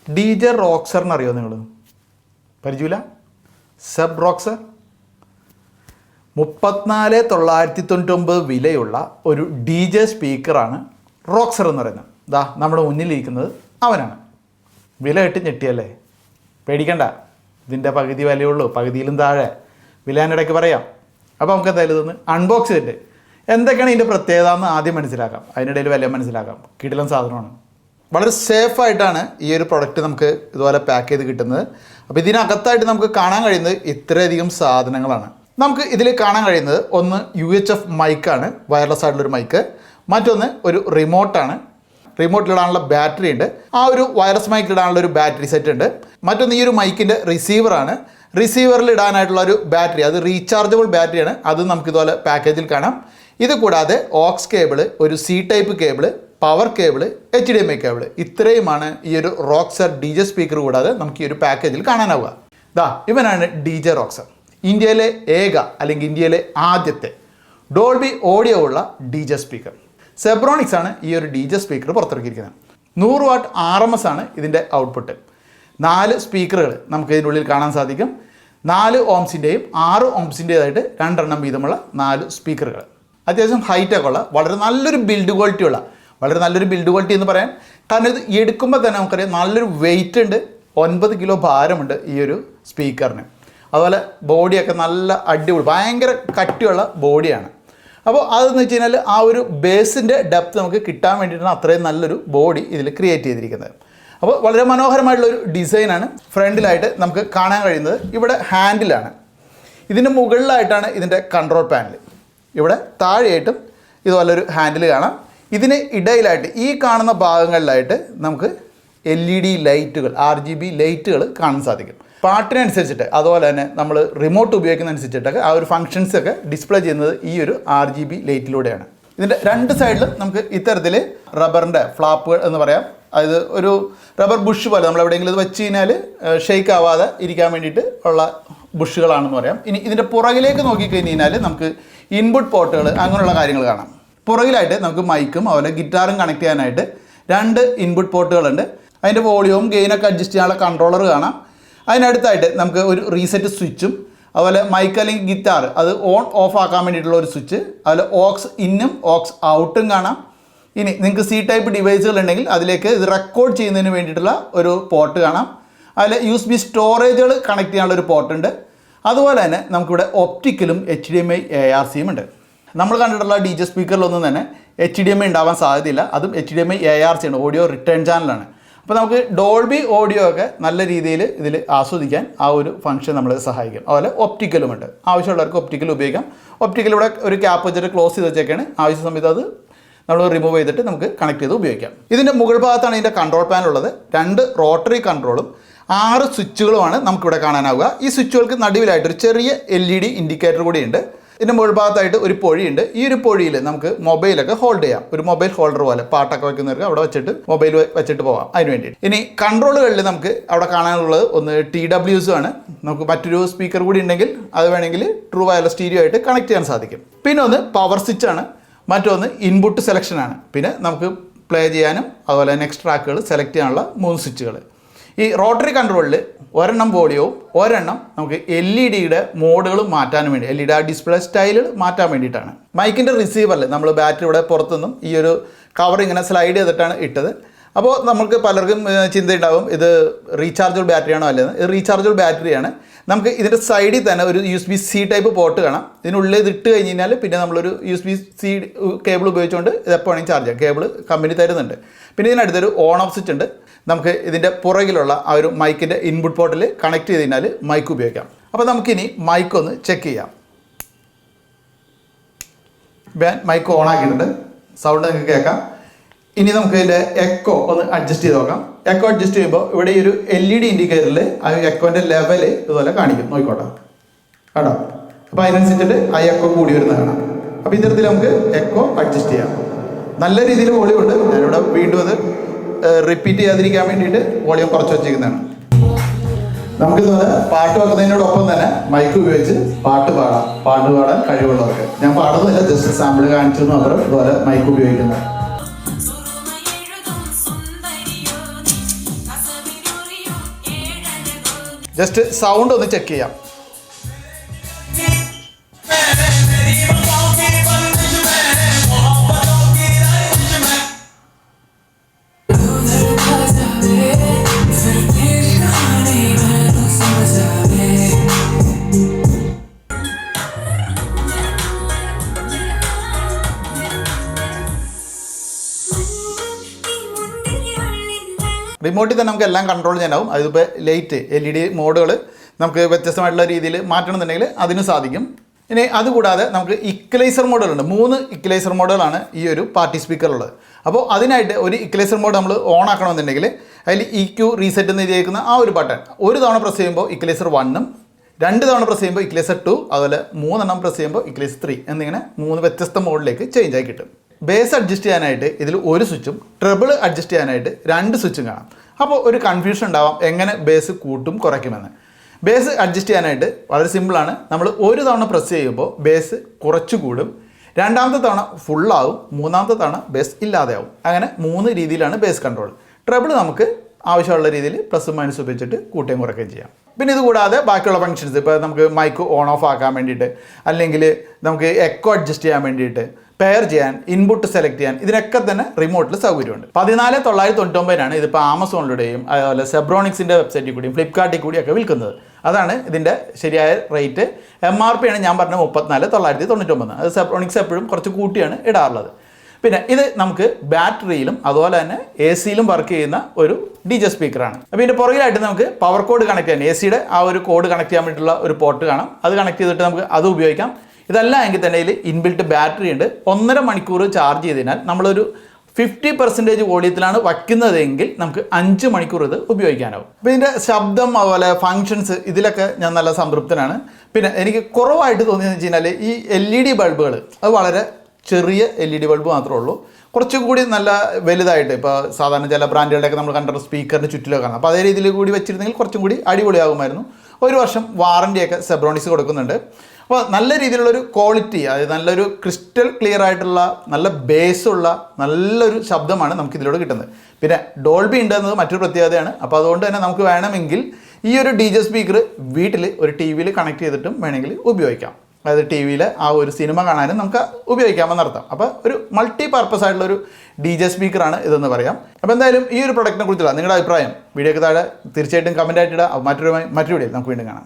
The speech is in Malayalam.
DJ റോക്സറിന് അറിയോ നിങ്ങൾ? പരിചയമില്ല? സെബ് റോക്സർ 34,999 വിലയുള്ള ഒരു DJ സ്പീക്കറാണ് റോക്സർ എന്ന് പറയുന്നത്. ദാ നമ്മുടെ മുന്നിലിരിക്കുന്നത് അവനാണ്. വില ഇട്ട് ഞെട്ടിയല്ലേ? പേടിക്കണ്ട, ഇതിൻ്റെ പകുതി വിലയുള്ളൂ, പകുതിയിലും താഴെ വില ഞാൻ ഇടയ്ക്ക് പറയാം. അപ്പോൾ നമുക്ക് എന്തായാലും ഇതൊന്ന് അൺബോക്സ് ചെയ്തിട്ട് എന്തൊക്കെയാണ് ഇതിൻ്റെ പ്രത്യേകത എന്ന് ആദ്യം മനസ്സിലാക്കാം, അതിനിടയിൽ വില മനസ്സിലാക്കാം. കിടിലൻ സാധനമാണ്. വളരെ സേഫായിട്ടാണ് ഈ ഒരു പ്രൊഡക്റ്റ് നമുക്ക് ഇതുപോലെ പാക്ക് ചെയ്ത് കിട്ടുന്നത്. അപ്പോൾ ഇതിനകത്തായിട്ട് നമുക്ക് കാണാൻ കഴിയുന്നത് ഇത്രയധികം സാധനങ്ങളാണ്. നമുക്ക് ഇതിൽ കാണാൻ കഴിയുന്നത് ഒന്ന് UHF മൈക്കാണ്, വയർലെസ് ആയിട്ടുള്ളൊരു മൈക്ക്. മറ്റൊന്ന് ഒരു റിമോട്ടാണ്, റിമോട്ടിലിടാനുള്ള ബാറ്ററി ഉണ്ട്. ആ ഒരു വയർലെസ് മൈക്കിലിടാനുള്ള ഒരു ബാറ്ററി സെറ്റ് ഉണ്ട്. മറ്റൊന്ന് ഈ ഒരു മൈക്കിൻ്റെ റിസീവറാണ്, റിസീവറിൽ ഇടാനായിട്ടുള്ള ഒരു ബാറ്ററി, അത് റീചാർജബിൾ ബാറ്ററിയാണ്. അത് നമുക്കിതുപോലെ പാക്കേജിൽ കാണാം. ഇത് കൂടാതെ ഓക്സ് കേബിള്, ഒരു C type cable, power cable, HDMI cable, ഇത്രയുമാണ് ഈ ഒരു റോക്സർ DJ സ്പീക്കർ കൂടാതെ നമുക്ക് ഈ ഒരു പാക്കേജിൽ കാണാനാവുക. ദാ ഇവനാണ് DJ റോക്സർ, ഇന്ത്യയിലെ ഏക അല്ലെങ്കിൽ ഇന്ത്യയിലെ ആദ്യത്തെ ഡോൾബി ഓഡിയോ ഉള്ള DJ സ്പീക്കർ. സെബ്രോണിക്സ് ആണ് ഈ ഒരു DJ സ്പീക്കർ പുറത്തിറക്കിയിരിക്കുന്നത്. 100 വാട്ട് RMS ആണ് ഇതിൻ്റെ ഔട്ട്പുട്ട്. 4 സ്പീക്കറുകൾ നമുക്ക് ഇതിനുള്ളിൽ കാണാൻ സാധിക്കും. 4 ഓംസിൻ്റെയും 6 ഓംസിൻ്റേതായിട്ട് 2 എണ്ണം വീതമുള്ള 4 സ്പീക്കറുകൾ. അത്യാവശ്യം ഹൈറ്റൊക്കെ ഉള്ള വളരെ നല്ലൊരു ബിൽഡ് ക്വാളിറ്റി ഉള്ള, വളരെ നല്ലൊരു ബിൽഡ് ക്വാളിറ്റി എന്ന് പറയാൻ കാരണം ഇത് എടുക്കുമ്പോൾ തന്നെ നമുക്കറിയാം നല്ലൊരു വെയിറ്റ് ഉണ്ട്, 9 കിലോ ഭാരമുണ്ട് ഈ ഒരു സ്പീക്കറിന്. അതുപോലെ ബോഡിയൊക്കെ നല്ല അടിപൊളി, ഭയങ്കര കട്ടിയുള്ള ബോഡിയാണ്. അപ്പോൾ അതെന്ന് വെച്ച് കഴിഞ്ഞാൽ ആ ഒരു ബേസിൻ്റെ ഡെപ്ത് നമുക്ക് കിട്ടാൻ വേണ്ടിയിട്ടാണ് അത്രയും നല്ലൊരു ബോഡി ഇതിൽ ക്രിയേറ്റ് ചെയ്തിരിക്കുന്നത്. അപ്പോൾ വളരെ മനോഹരമായിട്ടുള്ളൊരു ഡിസൈനാണ്. ഫ്രണ്ടിലായിട്ട് നമുക്ക് കാണാൻ കഴിയുന്നത് ഇവിടെ ഹാൻഡിലാണ്. ഇതിന് മുകളിലായിട്ടാണ് ഇതിൻ്റെ കൺട്രോൾ പാനൽ. ഇവിടെ താഴെയായിട്ടും ഇതുപോലൊരു ഹാൻഡിൽ കാണാം. ഇതിന് ഇടയിലായിട്ട് ഈ കാണുന്ന ഭാഗങ്ങളിലായിട്ട് നമുക്ക് LED ലൈറ്റുകൾ, RGB ലൈറ്റുകൾ കാണാൻ സാധിക്കും. പാട്ടിനനുസരിച്ചിട്ട് അതുപോലെ തന്നെ നമ്മൾ റിമോട്ട് ഉപയോഗിക്കുന്നതനുസരിച്ചിട്ടൊക്കെ ആ ഒരു ഫങ്ഷൻസൊക്കെ ഡിസ്പ്ലേ ചെയ്യുന്നത് ഈ ഒരു RGB ലൈറ്റിലൂടെയാണ്. ഇതിൻ്റെ 2 സൈഡിലും നമുക്ക് ഇത്തരത്തിൽ റബ്ബറിൻ്റെ ഫ്ലാപ്പുകൾ എന്ന് പറയാം, അതായത് ഒരു റബ്ബർ ബുഷ് പോലെ നമ്മൾ എവിടെയെങ്കിലും ഇത് വെച്ച് കഴിഞ്ഞാൽ ഷെയ്ക്ക് ആവാതെ ഇരിക്കാൻ വേണ്ടിയിട്ട് ഉള്ള ബുഷുകളാണെന്ന് പറയാം. ഇനി ഇതിൻ്റെ പുറകിലേക്ക് നോക്കിക്കഴിഞ്ഞാൽ നമുക്ക് ഇൻപുട്ട് പോർട്ടുകൾ അങ്ങനെയുള്ള കാര്യങ്ങൾ കാണാം. പുറകിലായിട്ട് നമുക്ക് മൈക്കും അതുപോലെ ഗിറ്റാറും കണക്ട് ചെയ്യാനായിട്ട് 2 ഇൻപുട്ട് പോർട്ടുകളുണ്ട്. അതിൻ്റെ വോളിയവും ഗെയിനൊക്കെ അഡ്ജസ്റ്റ് ചെയ്യാനുള്ള കൺട്രോളർ കാണാം. അതിനടുത്തായിട്ട് നമുക്ക് ഒരു റീസെറ്റ് സ്വിച്ചും അതുപോലെ മൈക്ക് അല്ലെങ്കിൽ ഗിറ്റാർ അത് ഓൺ ഓഫ് ആക്കാൻ വേണ്ടിയിട്ടുള്ള ഒരു സ്വിച്ച്, അതുപോലെ ഓക്സ് ഇന്നും ഓക്സ് ഔട്ടും കാണാം. ഇനി നിങ്ങൾക്ക് C ടൈപ്പ് ഡിവൈസുകൾ ഉണ്ടെങ്കിൽ അതിലേക്ക് ഇത് റെക്കോർഡ് ചെയ്യുന്നതിന് വേണ്ടിയിട്ടുള്ള ഒരു പോർട്ട് കാണാം. അതിൽ USB സ്റ്റോറേജുകൾ കണക്ട് ചെയ്യാനുള്ള ഒരു പോർട്ടുണ്ട്. അതുപോലെ തന്നെ നമുക്കിവിടെ ഒപ്റ്റിക്കലും HDMI ARCയും ഉണ്ട്. നമ്മൾ കണ്ടിട്ടുള്ള DJ സ്പീക്കറിലൊന്നും തന്നെ HDMI ഉണ്ടാവാൻ സാധ്യതയില്ല. അതും HDMI ARC ആണ്, ഓഡിയോ റിട്ടേൺ ചാനലാണ്. അപ്പോൾ നമുക്ക് ഡോൾബി ഓഡിയോ ഒക്കെ നല്ല രീതിയിൽ ഇതിൽ ആസ്വദിക്കാൻ ആ ഒരു ഫംഗ്ഷൻ നമ്മളെ സഹായിക്കും. അതുപോലെ ഒപ്റ്റിക്കലുമുണ്ട്, ആവശ്യമുള്ളവർക്ക് ഒപ്റ്റിക്കൽ ഉപയോഗിക്കാം. ഒപ്റ്റിക്കൽ ഇവിടെ ഒരു ക്യാപ്പ് വെച്ചിട്ട് ക്ലോസ് ചെയ്ത് വെച്ചേക്കാണ്. ആവശ്യ സമയത്ത് അത് നമ്മൾ റിമൂവ് ചെയ്തിട്ട് നമുക്ക് കണക്ട് ചെയ്ത് ഉപയോഗിക്കാം. ഇതിൻ്റെ മുകൾ ഭാഗത്താണ് ഇതിൻ്റെ കൺട്രോൾ പാനൽ ഉള്ളത്. 2 റോട്ടറി കൺട്രോളും 6 സ്വിച്ചുകളുമാണ് നമുക്കിവിടെ കാണാനാവുക. ഈ സ്വിച്ചുകൾക്ക് നടുവിലായിട്ടൊരു ചെറിയ LED ഇൻഡിക്കേറ്റർ കൂടിയുണ്ട്. ഇതിൻ്റെ മുകൾ ഭാഗത്തായിട്ട് ഒരു പൊഴിയുണ്ട്. ഈ ഒരു പൊഴിയിൽ നമുക്ക് മൊബൈലൊക്കെ ഹോൾഡ് ചെയ്യാം, ഒരു മൊബൈൽ ഹോൾഡർ പോലെ പാട്ടൊക്കെ വെക്കുന്നവർക്ക് അവിടെ വെച്ചിട്ട് മൊബൈൽ വെച്ചിട്ട് പോകാം അതിന് വേണ്ടിയിട്ട്. ഇനി കൺട്രോളുകളിൽ നമുക്ക് അവിടെ കാണാനുള്ളത് ഒന്ന് TWS ആണ്. നമുക്ക് മറ്റൊരു സ്പീക്കർ കൂടി ഉണ്ടെങ്കിൽ അത് വേണമെങ്കിൽ ട്രൂ വയർലെസ് സ്റ്റീരിയോ ആയിട്ട് കണക്ട് ചെയ്യാൻ സാധിക്കും. പിന്നെ ഒന്ന് പവർ സ്വിച്ച് ആണ്, മറ്റൊന്ന് ഇൻപുട്ട് സെലക്ഷനാണ്. പിന്നെ നമുക്ക് പ്ലേ ചെയ്യാനും അതുപോലെ നെക്സ്റ്റ് ട്രാക്കുകൾ സെലക്ട് ചെയ്യാനുള്ള 3 സ്വിച്ചുകൾ. ഈ റോട്ടറി കൺട്രോളിൽ ഒരെണ്ണം വോളിയവും ഒരെണ്ണം നമുക്ക് LED മോഡുകൾ മാറ്റാൻ വേണ്ടി, LED ഡിസ്പ്ലേ സ്റ്റൈലുകൾ മാറ്റാൻ വേണ്ടിയിട്ടാണ്. മൈക്കിൻ്റെ റിസീവറിൽ നമ്മൾ ബാറ്ററി ഇവിടെ പുറത്തുനിന്നും ഈ ഒരു കവർ ഇങ്ങനെ സ്ലൈഡ് ചെയ്തിട്ടാണ് ഇട്ടത്. അപ്പോൾ നമുക്ക് പലർക്കും ചിന്തയുണ്ടാവും ഇത് റീചാർജബിൾ ബാറ്ററിയാണോ അല്ലെന്ന്. ഇത് റീചാർജബിൾ ബാറ്ററിയാണ്. നമുക്ക് ഇതിൻ്റെ സൈഡിൽ തന്നെ ഒരു USB C ടൈപ്പ് പോർട്ട് കാണാം. ഇതിനുള്ളിൽ ഇത് ഇട്ട് കഴിഞ്ഞ് കഴിഞ്ഞാൽ പിന്നെ നമ്മളൊരു USB C കേബിൾ ഉപയോഗിച്ചുകൊണ്ട് ഇത് എപ്പോൾ വേണമെങ്കിൽ ചാർജ് ചെയ്യാം. കേബിൾ കമ്പനി തരുന്നുണ്ട്. പിന്നെ ഇതിനടുത്തൊരു ഓൺ ഓഫ് സ്വിച്ച് ഉണ്ട്. നമുക്ക് ഇതിൻ്റെ പുറകിലുള്ള ആ ഒരു മൈക്കിൻ്റെ ഇൻപുട്ട് പോർട്ടിൽ കണക്ട് ചെയ്ത് കഴിഞ്ഞാൽ മൈക്ക് ഉപയോഗിക്കാം. അപ്പോൾ നമുക്കിനി മൈക്ക് ഒന്ന് ചെക്ക് ചെയ്യാം. മൈക്ക് ഓൺ ആക്കിയിട്ടുണ്ട്, സൗണ്ട് നിങ്ങൾക്ക് കേൾക്കാം. ഇനി നമുക്ക് ഇതിൻ്റെ എക്കോ ഒന്ന് അഡ്ജസ്റ്റ് ചെയ്ത് നോക്കാം. എക്കോ അഡ്ജസ്റ്റ് ചെയ്യുമ്പോൾ ഇവിടെ ഈ ഒരു LED ഇൻഡിക്കേറ്ററിൽ ആ എക്കോൻ്റെ ലെവൽ ഇതുപോലെ കാണിക്കും, നോക്കിക്കോട്ടെ കേട്ടോ. അപ്പോൾ അതിനനുസരിച്ചിട്ട് ആ എക്കോ കൂടി വരുന്നത് കാണാം. അപ്പോൾ ഇത്തരത്തിൽ നമുക്ക് എക്കോ അഡ്ജസ്റ്റ് ചെയ്യാം. നല്ല രീതിയിൽ വോളിയം ഉണ്ട്. ഞാനിവിടെ വീണ്ടും അത് റിപ്പീറ്റ് ചെയ്യാതിരിക്കാൻ വേണ്ടിയിട്ട് വോളിയം കുറച്ച് വെച്ചിരിക്കുന്നതാണ്. നമുക്കിതുപോലെ പാട്ട് വെക്കുന്നതിനോടൊപ്പം തന്നെ മൈക്ക് ഉപയോഗിച്ച് പാട്ട് പാടാൻ കഴിവുള്ളവർക്ക്. ഞാൻ പാടുന്നില്ല, ജസ്റ്റ് സാമ്പിൾ കാണിച്ചു മാത്രം ഇതുപോലെ മൈക്ക് ഉപയോഗിക്കുന്നത്. ജസ്റ്റ് സൗണ്ട് ഒന്ന് ചെക്ക് ചെയ്യാം. റിമോട്ടിൽ തന്നെ നമുക്ക് എല്ലാം കൺട്രോൾ ചെയ്യാനാവും. അതിപ്പോൾ ലൈറ്റ് LED മോഡുകൾ നമുക്ക് വ്യത്യസ്തമായിട്ടുള്ള രീതിയിൽ മാറ്റണമെന്നുണ്ടെങ്കിൽ അതിന് സാധിക്കും. ഇനി അതുകൂടാതെ നമുക്ക് ഇക്വലൈസർ മോഡുകളുണ്ട്. 3 ഇക്വലൈസർ മോഡുകളാണ് ഈ ഒരു പാർട്ടി സ്പീക്കറുള്ളത്. അപ്പോൾ അതിനായിട്ട് ഒരു ഇക്വലൈസർ മോഡ് നമ്മൾ ഓൺ ആക്കണമെന്നുണ്ടെങ്കിൽ അതിൽ EQ റീസെറ്റ് എന്ന് എഴുതിയിരിക്കുന്ന ആ ഒരു ബട്ടൺ ഒരു തവണ പ്രസ് ചെയ്യുമ്പോൾ ഇക്വലൈസർ 1ഉം 2 തവണ പ്രസ് ചെയ്യുമ്പോൾ ഇക്വലൈസർ 2, അതുപോലെ 3 എണ്ണം പ്രസ് ചെയ്യുമ്പോൾ ഇക്വലൈസർ 3 എന്നിങ്ങനെ 3 വ്യത്യസ്ത മോഡിലേക്ക് ചേഞ്ച് ആയി കിട്ടും. ബേസ് അഡ്ജസ്റ്റ് ചെയ്യാനായിട്ട് ഇതിൽ ഒരു സ്വിച്ചും ട്രിബിൾ അഡ്ജസ്റ്റ് ചെയ്യാനായിട്ട് 2 സ്വിച്ചും കാണാം. അപ്പോൾ ഒരു കൺഫ്യൂഷൻ ഉണ്ടാവാം എങ്ങനെ ബേസ് കൂട്ടും കുറയ്ക്കുമെന്ന്. ബേസ് അഡ്ജസ്റ്റ് ചെയ്യാനായിട്ട് വളരെ സിമ്പിളാണ്. നമ്മൾ ഒരു തവണ പ്രസ് ചെയ്യുമ്പോൾ ബേസ് കുറച്ച് കൂടും, രണ്ടാമത്തെ തവണ ഫുള്ളാവും, മൂന്നാമത്തെ തവണ ബേസ് ഇല്ലാതെയാവും. അങ്ങനെ 3 രീതിയിലാണ് ബേസ് കൺട്രോൾ. ട്രിബിൾ നമുക്ക് ആവശ്യമുള്ള രീതിയിൽ പ്ലസ് മൈനസ് ഉപയോഗിച്ചിട്ട് കൂട്ടുകയും കുറയ്ക്കുകയും ചെയ്യാം. പിന്നെ ഇതുകൂടാതെ ബാക്കിയുള്ള ഫങ്ഷൻസ് ഇപ്പോൾ നമുക്ക് മൈക്ക് ഓൺ ഓഫ് ആക്കാൻ വേണ്ടിയിട്ട്, അല്ലെങ്കിൽ നമുക്ക് എക്കോ അഡ്ജസ്റ്റ് ചെയ്യാൻ വേണ്ടിയിട്ട്, പെയർ ചെയ്യാൻ, ഇൻപുട്ട് സെലക്ട് ചെയ്യാൻ, ഇതിനൊക്കെ തന്നെ റിമോട്ടിൽ സൗകര്യമുണ്ട്. 14,999 ഇതിപ്പോൾ ആമസോണിലൂടെയും അതുപോലെ സെബ്രോണിക്സിൻ്റെ വെബ്സൈറ്റിൽ കൂടിയും ഫ്ലിപ്കാർട്ടിൽ കൂടിയൊക്കെ വിൽക്കുന്നത്. അതാണ് ഇതിൻ്റെ ശരിയായ റേറ്റ്. MRP ആണ് ഞാൻ പറഞ്ഞ 34,999. അത് സെബ്രോണിക്സ് എപ്പോഴും കുറച്ച് കൂട്ടിയാണ് ഇടാറുള്ളത്. പിന്നെ ഇത് നമുക്ക് ബാറ്ററിയിലും അതുപോലെ തന്നെ AC-യിലും വർക്ക് ചെയ്യുന്ന ഒരു DJ സ്പീക്കറാണ്. അപ്പോൾ ഇതിൻ്റെ പുറകിലായിട്ട് നമുക്ക് പവർ കോഡ് കണക്ട് ചെയ്യാൻ, AC-യുടെ ആ ഒരു കോഡ് കണക്ട് ചെയ്യാൻ വേണ്ടിയിട്ടുള്ള ഒരു പോർട്ട് കാണാം. അത് കണക്ട് ചെയ്തിട്ട് നമുക്ക് അത് ഉപയോഗിക്കാം. ഇതല്ല എങ്കിൽ തന്നെ ഇതിൽ ഇൻബിൽറ്റ് ബാറ്ററി ഉണ്ട്. 1.5 മണിക്കൂർ ചാർജ് ചെയ്തതിനാൽ നമ്മളൊരു 50% വോളിയത്തിലാണ് വയ്ക്കുന്നതെങ്കിൽ നമുക്ക് 5 മണിക്കൂർ ഇത് ഉപയോഗിക്കാനാവും. അപ്പോൾ ഇതിൻ്റെ ശബ്ദം അതുപോലെ ഫങ്ഷൻസ് ഇതിലൊക്കെ ഞാൻ നല്ല സംതൃപ്തനാണ്. പിന്നെ എനിക്ക് കുറവായിട്ട് തോന്നിയെന്ന് വെച്ച് കഴിഞ്ഞാൽ ഈ LED ബൾബുകൾ അത് വളരെ ചെറിയ LED ബൾബ് മാത്രമേ ഉള്ളൂ. കുറച്ചും കൂടി നല്ല വലുതായിട്ട് ഇപ്പോൾ സാധാരണ ചില ബ്രാൻഡുകളുടെയൊക്കെ നമ്മൾ കണ്ട സ്പീക്കറിൻ്റെ ചുറ്റിലൊക്കെ കാണാം. അപ്പോൾ അതേ രീതിയിൽ കൂടി വെച്ചിരുന്നെങ്കിൽ കുറച്ചും കൂടി അടിപൊളിയാകുമായിരുന്നു. 1 വർഷം വാറൻറ്റിയൊക്കെ സെബ്രോണിക്സ് കൊടുക്കുന്നുണ്ട്. അപ്പോൾ നല്ല രീതിയിലുള്ളൊരു ക്വാളിറ്റി, അതായത് നല്ലൊരു ക്രിസ്റ്റൽ ക്ലിയർ ആയിട്ടുള്ള നല്ല ബേസുള്ള നല്ലൊരു ശബ്ദമാണ് നമുക്ക് ഇതിലൂടെ കിട്ടുന്നത്. പിന്നെ ഡോൾബി ഉണ്ടെന്നത് മറ്റൊരു പ്രത്യേകതയാണ്. അപ്പോൾ അതുകൊണ്ട് തന്നെ നമുക്ക് വേണമെങ്കിൽ ഈ ഒരു DJ സ്പീക്കർ വീട്ടിൽ ഒരു TV-യിൽ കണക്ട് ചെയ്തിട്ടും വേണമെങ്കിൽ ഉപയോഗിക്കാം. അതായത് TV-യിൽ ആ ഒരു സിനിമ കാണാനും നമുക്ക് ഉപയോഗിക്കാമെന്നർത്ഥം. അപ്പോൾ ഒരു മൾട്ടി പർപ്പസ് ആയിട്ടുള്ളൊരു DJ സ്പീക്കറാണ് ഇതെന്ന് പറയാം. അപ്പോൾ എന്തായാലും ഈ ഒരു പ്രൊഡക്റ്റിനെ കുറിച്ചുള്ള നിങ്ങളുടെ അഭിപ്രായം വീഡിയോയ്ക്ക് താഴെ തീർച്ചയായിട്ടും കമൻറ്റ് ആയിട്ട് ഇടുക. മറ്റൊരു വീഡിയോയിൽ നമുക്ക് വീണ്ടും കാണാം.